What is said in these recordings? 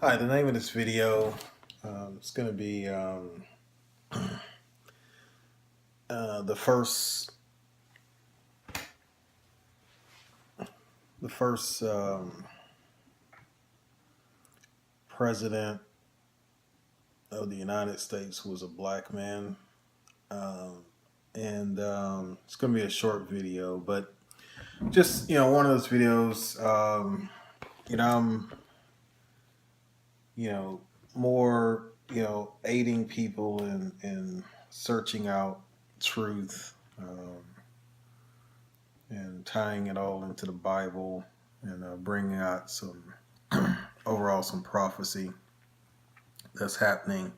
Hi, the name of this video is going to be the first president of the United States was a black man, um, and it's going to be a short video, but just one of those videos. I'm you know more aiding people in searching out truth. And tying it all into the Bible and bringing out some overall some prophecy that's happening.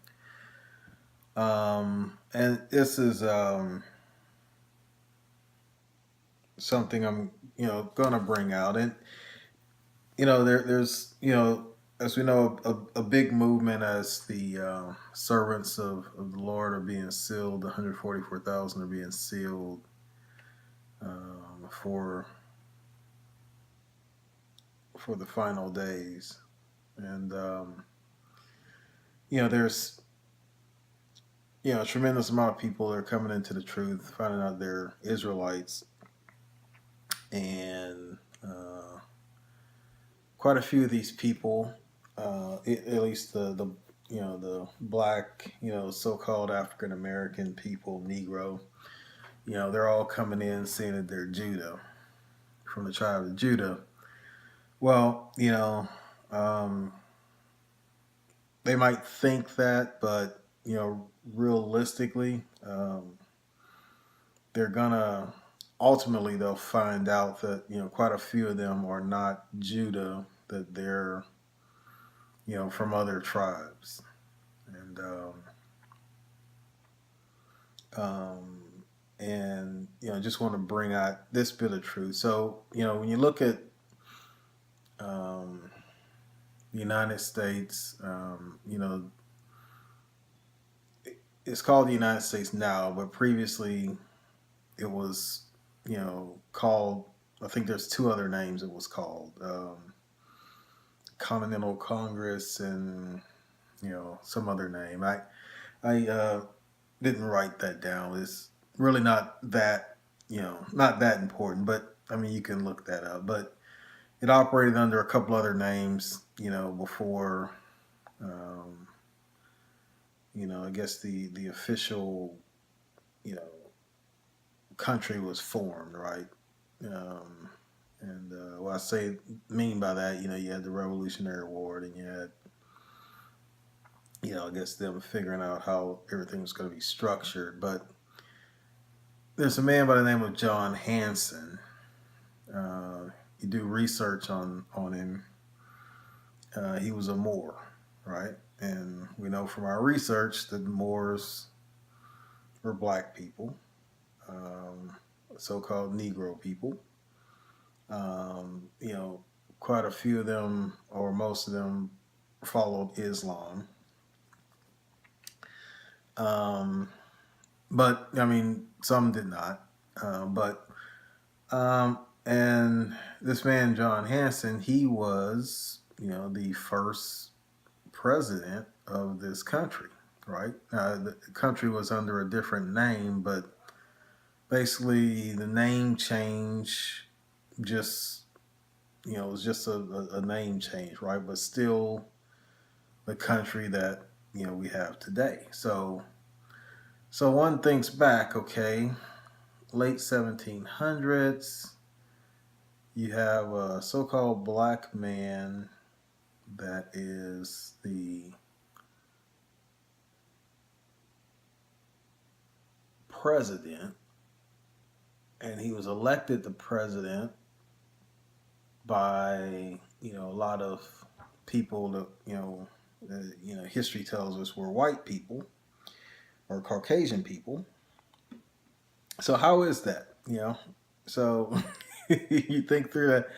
And this is something I'm gonna bring out, and there's as we know a big movement as the servants of the Lord are being sealed. 144,000 are being sealed for the final days, and there's a tremendous amount of people that are coming into the truth, finding out they're Israelites, and quite a few of these people, at least the the black so-called African American people, Negro, they're all coming in saying that they're Judah, from the tribe of Judah. Well, um, they might think that, but realistically, they're gonna ultimately they'll find out that quite a few of them are not Judah, that they're from other tribes, and um, just want to bring out this bit of truth. So when you look at um, the United States, it's called the United States now, but previously it was called, I think there's two other names it was called, Continental Congress, and some other name. I didn't write that down. It's really not that not that important, but I mean you can look that up. But it operated under a couple other names, before um, I guess the official you know country was formed, right? Um, and what I say mean by that, you had the Revolutionary War, and you had I guess them figuring out how everything was going to be structured. But there's a man by the name of John Hanson. You do research on him. He was a Moor, right? And we know from our research that the Moors were black people, um, so-called Negro people. You know, quite a few of them, or most of them, followed Islam. Um, but I mean, some did not. But and this man John Hanson, he was the first president of this country, right? The country was under a different name, but basically the name change just it was just a name change, right? But still the country that we have today. So one thinks back, okay, late 1700s, you have a so-called black man that is the president, and he was elected the president by a lot of people that history tells us were white people or Caucasian people. So how is that? So you think through that.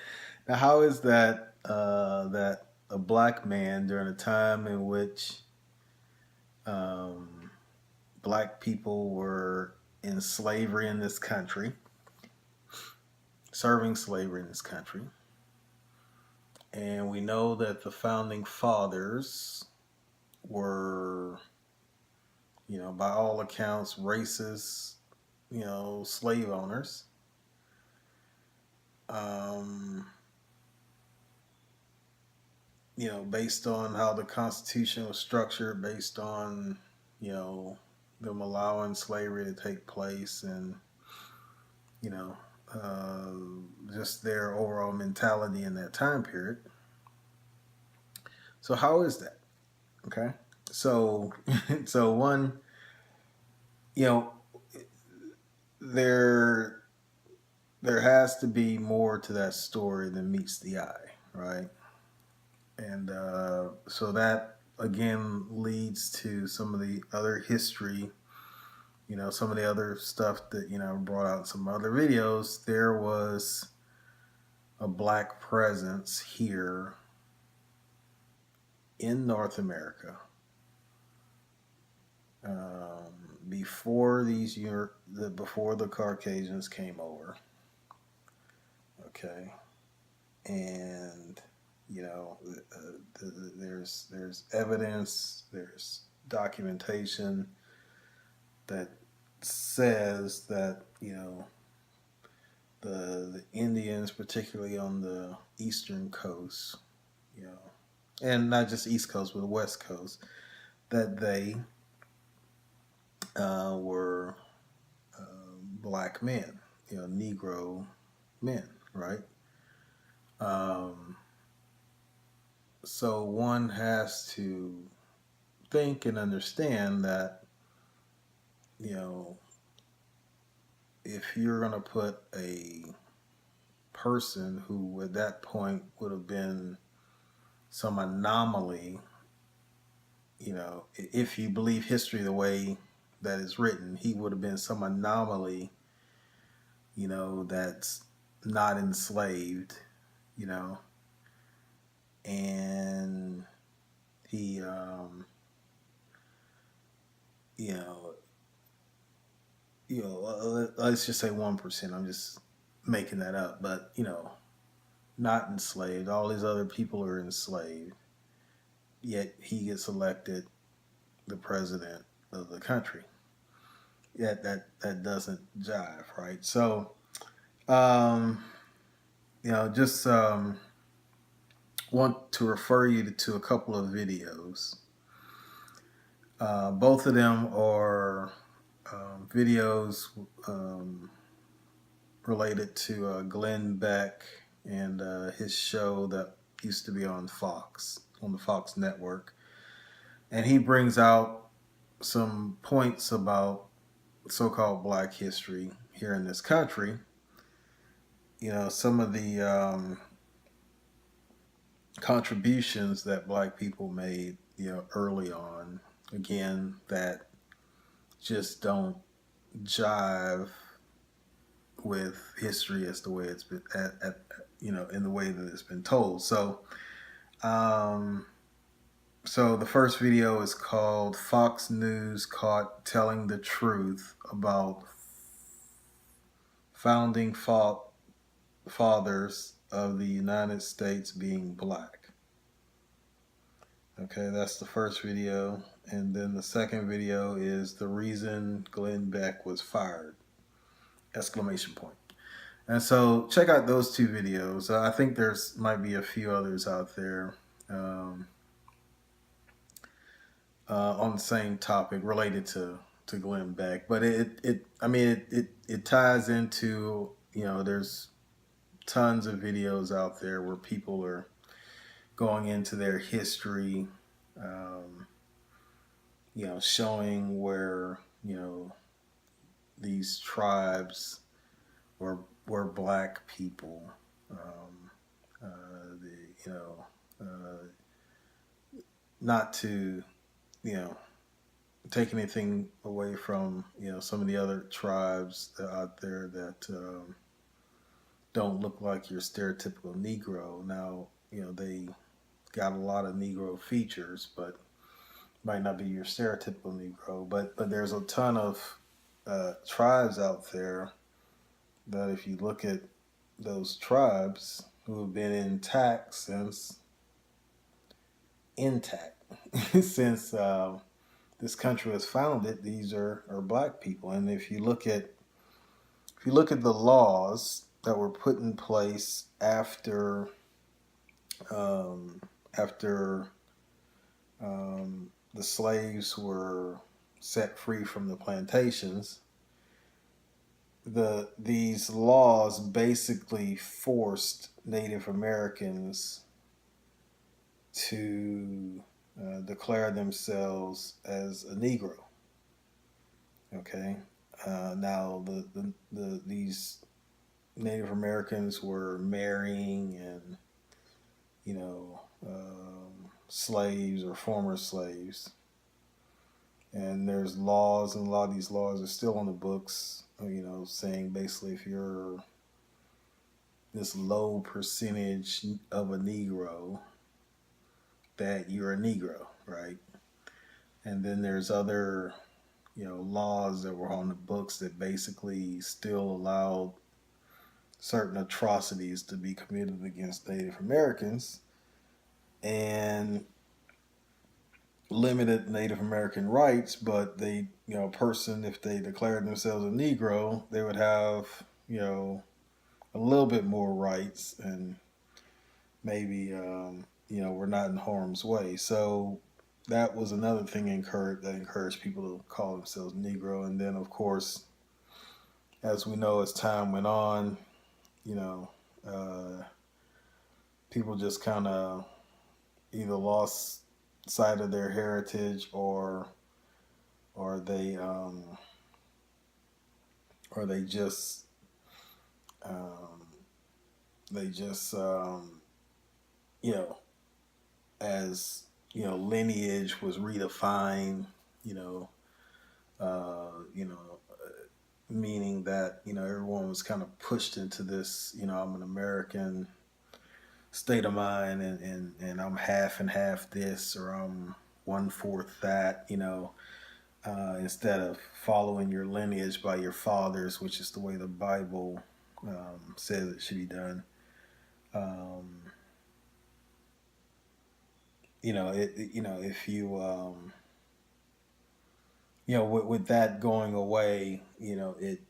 Now, how is that that a black man during a time in which um, black people were in slavery in this country, serving slavery in this country, And we know that the founding fathers were, by all accounts, racist, slave owners. Um, based on how the Constitution was structured, based on, you know, them allowing slavery to take place, and you know, just their overall mentality in that time period. So how is that? Okay, so so one, you know, there there has to be more to that story than meets the eye, right? And so that again leads to some of the other history, some of the other stuff that brought out in some other videos. There was a black presence here in North America before before the Caucasians came over. Okay, and there's evidence, there's documentation that says that the Indians, particularly on the eastern coast, you know, and not just East Coast but the West Coast, that they were black men, Negro men, right? Um, so one has to think and understand that, you know, if you're going to put a person who at that point would have been some anomaly, if you believe history the way that is written, he would have been some anomaly, that's not enslaved, you know, and he, you know, let's just say 1%. I'm just making that up, but not enslaved. All these other people are enslaved, yet he gets elected the president of the country. That doesn't jive, right? So, um, just want to refer you to a couple of videos. Both of them are videos related to Glenn Beck and his show that used to be on the Fox network. And he brings out some points about so-called black history here in this country. Some of the contributions that black people made, early on, again, that just don't jive with history as the way it's been in the way that it's been told. So the first video is called Fox News Caught Telling the Truth About Founding Fathers of the United States Being Black. Okay, that's the first video. And then the second video is The Reason Glenn Beck Was Fired! Exclamation point. And so check out those two videos. I think there's might be a few others out there on the same topic related to Glenn Beck, but it ties into, there's tons of videos out there where people are going into their history, showing where these tribes were black people. Not to take anything away from some of the other tribes out there that don't look like your stereotypical Negro. Now they got a lot of Negro features, but might not be your stereotypical Negro. But there's a ton of tribes out there that if you look at those tribes, who have been intact since this country was founded. These are black people, and if you look at the laws that were put in place um, after the slaves were set free from the plantations, these laws basically forced Native Americans to declare themselves as a Negro. Okay, now these Native Americans were marrying and slaves or former slaves, and there's laws, and a lot of these laws are still on the books. Saying basically if you're this low percentage of a Negro, that you're a Negro, right? And then there's other laws that were on the books that basically still allowed certain atrocities to be committed against Native Americans and limited Native American rights. But a person, if they declared themselves a Negro, they would have, a little bit more rights, and maybe, we're not in harm's way. So that was another thing that encouraged people to call themselves Negro. And then, of course, as we know, as time went on, you know, uh, people just kind of either lost sight of their heritage, or they just um, you know as lineage was redefined, you know uh, you know meaning that everyone was kind of pushed into this, I'm an American state of mind, and I'm half and half this, or I'm one fourth that, instead of following your lineage by your fathers, which is the way the Bible says it should be done. Um, if you with that going away, it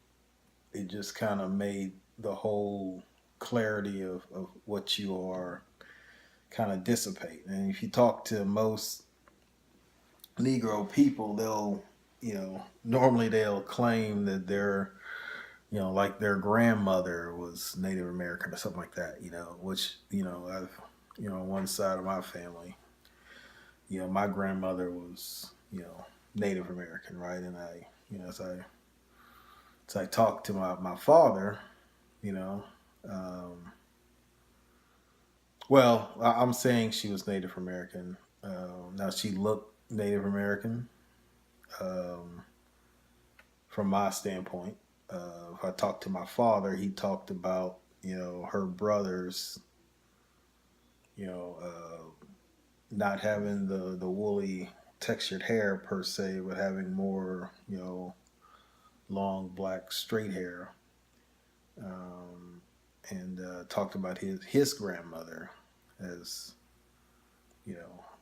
just kind of made the whole clarity of what you are kind of dissipate. And if you talk to most Negro people, normally they'll claim that like their grandmother was Native American or something like that, which, I've, on one side of my family, my grandmother was, Native American, right? And as I talked to my father, you know, um, well, I'm saying she was Native American. Now she looked Native American, um, from my standpoint. If I talked to my father, he talked about her brothers, not having the woolly textured hair per se, but having more long black straight hair, um, and talked about his grandmother as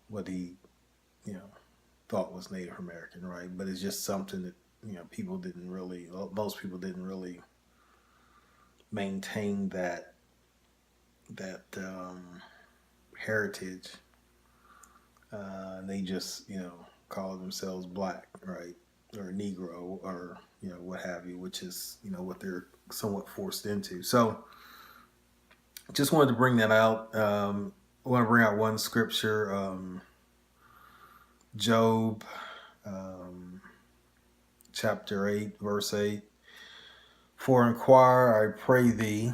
what he you know thought was Native American, right? But it's just something that most people didn't really maintain that heritage. They just call themselves black, right, or Negro, or what have you, which is what they're somewhat forced into. So just wanted to bring that out. I want to bring out one scripture, Job, um, chapter 8, verse 8. For inquire, I pray thee,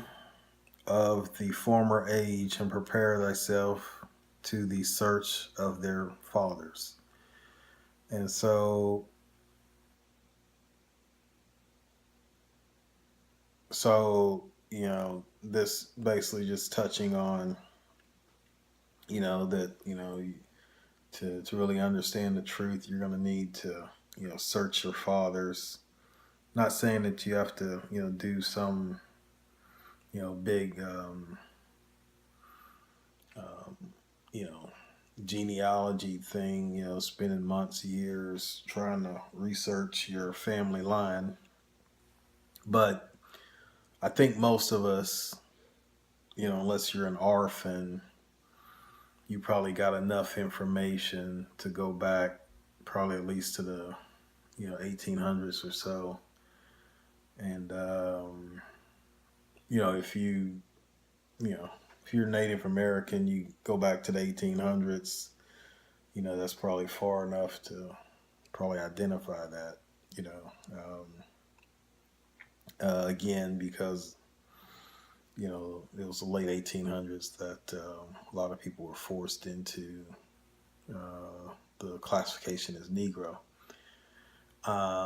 of the former age, and prepare thyself to the search of their fathers. And this basically just touching on, that, to really understand the truth, you're going to need to, search your fathers. Not saying that you have to, do some, big, um, you know, genealogy thing, you know, spending months, years trying to research your family line. But I think most of us, you know, unless you're an orphan, you probably got enough information to go back probably at least to the, you know, 1800s or so. And, you know, you know, if you're Native American, you go back to the 1800s, you know, that's probably far enough to probably identify that, you know. Again, because you know it was the late 1800s that a lot of people were forced into the classification as Negro.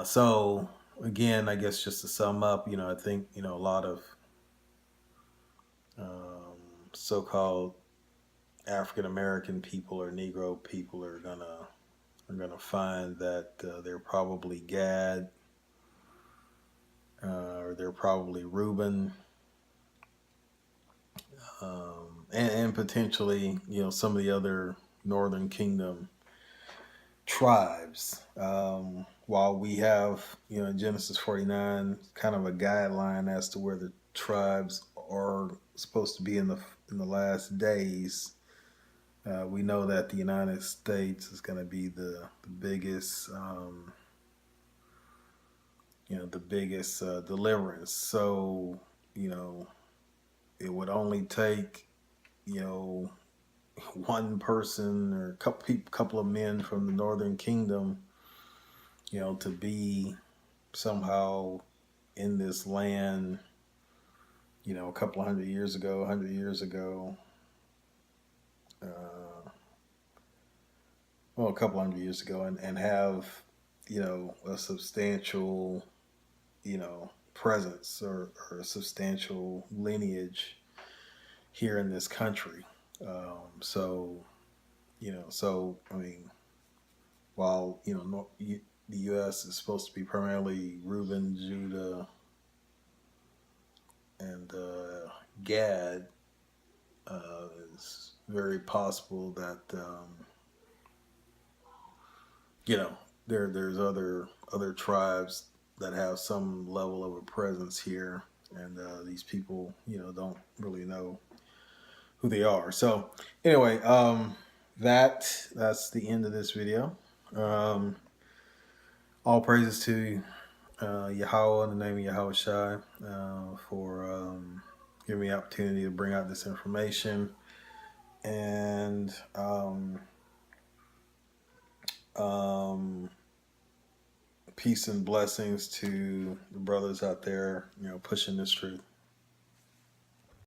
So again, I guess just to sum up, you know, I think you know a lot of um, so-called African American people or Negro people are gonna find that they're probably Gad or they're probably Reuben, and potentially you know some of the other Northern Kingdom tribes. While we have you know in Genesis 49 kind of a guideline as to where the tribes are supposed to be in the last days, we know that the United States is going to be the biggest. You know the biggest deliverance. So you know it would only take you know one person or couple of men from the Northern Kingdom, you know, to be somehow in this land, you know, a couple of hundred years ago, 100 years ago, uh, well, a couple hundred years ago, and have, you know, a substantial, you know, presence or a substantial lineage here in this country. So, you know, so I mean, while you know the U.S. is supposed to be primarily Reuben, Judah, and Gad, it's very possible that you know there's other tribes that have some level of a presence here, and these people you know don't really know who they are. So anyway, that's the end of this video. Um, all praises to Yahweh in the name of Yahweh Shai for giving me the opportunity to bring out this information. And um, peace and blessings to the brothers out there, you know, pushing this truth.